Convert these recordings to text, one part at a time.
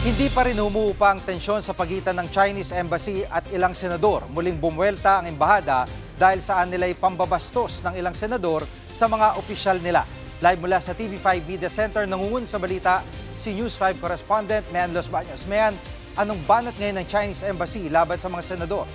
Hindi pa rin humuupa ang tensyon sa pagitan ng Chinese Embassy at ilang senador. Muling bumuelta ang embahada dahil saan nila'y pambabastos ng ilang senador sa mga opisyal nila. Live mula sa TV5 Media Center, nangungun sa balita si News 5 correspondent Mayan Los Baños. Mayan, anong banat ngayon ng Chinese Embassy laban sa mga senador?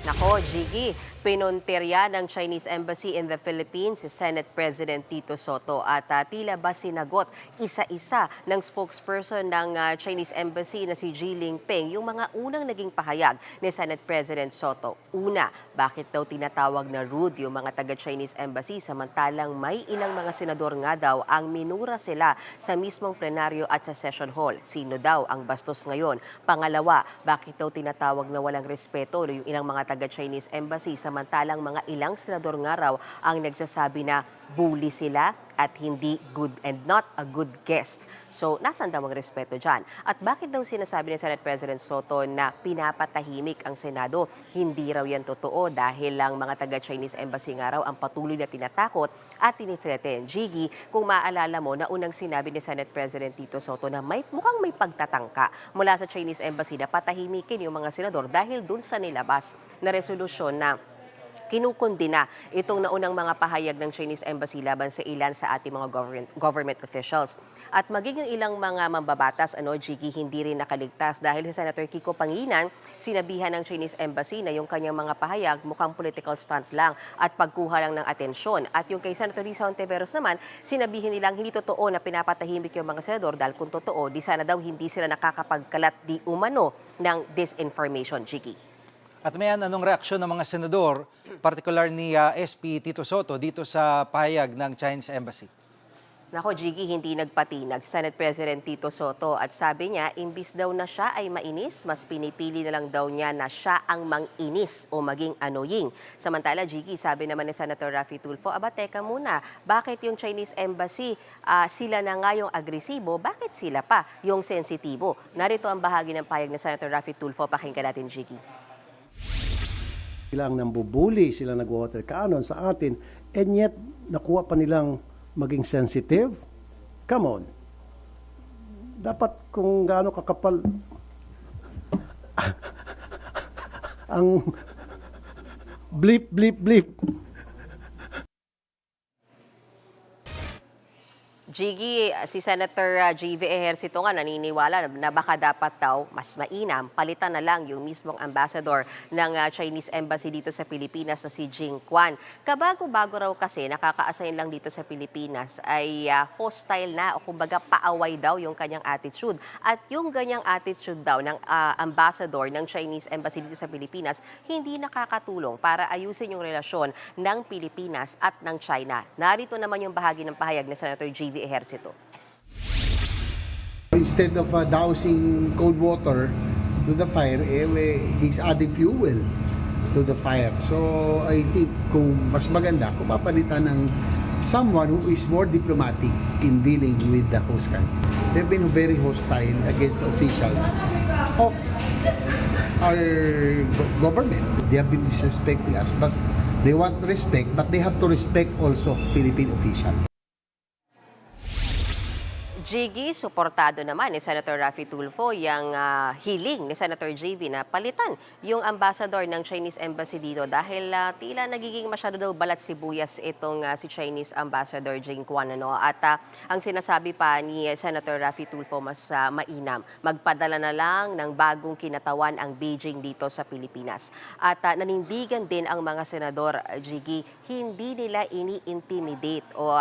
Nako, Jiggy, pinuntirya ng Chinese Embassy in the Philippines si Senate President Tito Soto at tila ba sinagot isa-isa ng spokesperson ng Chinese Embassy na si Ji Lingping yung mga unang naging pahayag ni Senate President Soto. Una, bakit daw tinatawag na rude yung mga taga-Chinese Embassy samantalang may ilang mga senador nga daw ang minura sila sa mismong plenaryo at sa session hall. Sino daw ang bastos ngayon? Pangalawa, bakit daw tinatawag na walang respeto yung ilang mga taga-Chinese Embassy samantalang mga ilang senador nga raw ang nagsasabi na bully sila at hindi good and not a good guest. So, nasan daw ang respeto dyan? At bakit daw sinasabi ni Senate President Soto na pinapatahimik ang Senado? Hindi raw yan totoo dahil lang mga taga-Chinese Embassy nga raw ang patuloy na tinatakot at tinithreaten. Jiggy, kung maaalala mo na unang sinabi ni Senate President Tito Soto na mukhang may pagtatangka mula sa Chinese Embassy na patahimikin yung mga senador dahil dun sa nilabas na resolusyon na kinukundina itong naunang mga pahayag ng Chinese Embassy laban sa ilan sa ating mga government officials. At magiging ilang mga mambabatas, Jiggy, hindi rin nakaligtas dahil si Senator Kiko Pangilinan sinabihan ng Chinese Embassy na yung kanyang mga pahayag mukhang political stunt lang at pagkuha lang ng atensyon. At yung kay Senator Risa Hontiveros naman, sinabihin nilang hindi totoo na pinapatahimik yung mga senador dahil kung totoo, di sana daw hindi sila nakakapagkalat di umano ng disinformation, Jiggy. At Mayan, anong reaksyon ng mga senador, partikular ni SP Tito Soto dito sa pahayag ng Chinese Embassy? Nako, Jiggy, hindi nagpatinag si Senate President Tito Soto at sabi niya, imbis daw na siya ay mainis, mas pinipili na lang daw niya na siya ang mang-inis o maging annoying. Samantala, Jiggy, sabi naman ni Senator Raffy Tulfo, teka muna, bakit yung Chinese Embassy, sila na nga yung agresibo, bakit sila pa yung sensitibo? Narito ang bahagi ng pahayag ni Senator Raffy Tulfo, pakinggan natin, Jiggy. Sila ang nambubuli, sila nag-water cannon sa atin, and yet nakuha pa nilang maging sensitive. Come on. Dapat kung gaano kakapal ang blip, blip, blip. Jiggy, si Senator G.V. Ejercito nga naniniwala na baka dapat daw mas mainam, palitan na lang yung mismong ambassador ng Chinese Embassy dito sa Pilipinas na si Jing Quan. Kabago-bago raw kasi nakaka-assign lang dito sa Pilipinas ay hostile na o kumbaga paaway daw yung kanyang attitude. At yung ganyang attitude daw ng ambassador ng Chinese Embassy dito sa Pilipinas hindi nakakatulong para ayusin yung relasyon ng Pilipinas at ng China. Narito naman yung bahagi ng pahayag ni Senator G.V. Ejercito. Instead of dousing cold water to the fire, he's adding fuel to the fire. So I think kung mas maganda, kung papalitan ng someone who is more diplomatic in dealing with the host country. They've been very hostile against officials of our government. They have been disrespecting us, but they want respect, but they have to respect also Philippine officials. Jiggy, suportado naman ni Senator Raffy Tulfo yung hiling ni Senator JV na palitan yung ambassador ng Chinese Embassy dito dahil tila nagiging masyado daw balat sibuyas itong si Chinese Ambassador Jing Quan. At ang sinasabi pa ni Senator Raffy Tulfo mas mainam, magpadala na lang ng bagong kinatawan ang Beijing dito sa Pilipinas. At nanindigan din ang mga senador, Jiggy, hindi nila ini-intimidate o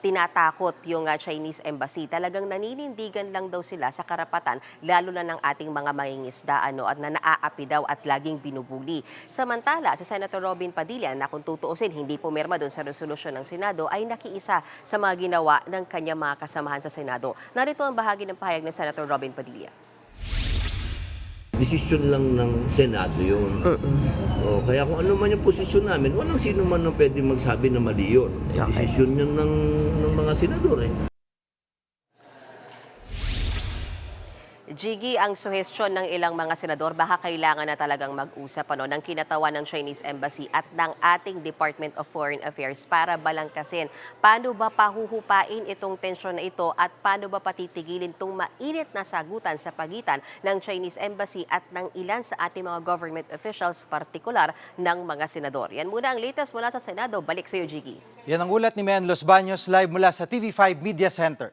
tinatakot yung Chinese Embassy. Talagang naninindigan lang daw sila sa karapatan, lalo na ng ating mga mangingisda at na naaapi daw at laging binubuli. Samantala, si Senator Robin Padilla na kung tutuusin hindi pumirma doon sa resolusyon ng Senado ay nakiisa sa mga ginawa ng kanyang mga kasamahan sa Senado. Narito ang bahagi ng pahayag ng Senator Robin Padilla. Desisyon lang ng Senado yun. Kaya kung ano man yung posisyon namin, walang sino man na pwede magsabi na mali yun. Desisyon yun ng mga senador. Jiggy, ang suhestyon ng ilang mga senador, baka kailangan na talagang mag-usap ng kinatawan ng Chinese Embassy at ng ating Department of Foreign Affairs para balangkasin. Paano ba pahuhupain itong tensyon na ito at paano ba patitigilin itong mainit na sagutan sa pagitan ng Chinese Embassy at ng ilan sa ating mga government officials, partikular ng mga senador. Yan muna ang latest mula sa Senado. Balik sa iyo, Jiggy. Yan ang ulat ni Mian Los Baños live mula sa TV5 Media Center.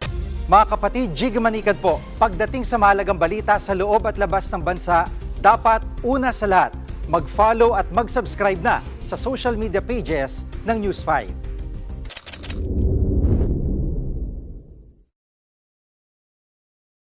Mga kapatid, Jiggy Manikad po. Pagdating sa mahalagang balita sa loob at labas ng bansa, dapat una sa lahat, mag-follow at mag-subscribe na sa social media pages ng News 5.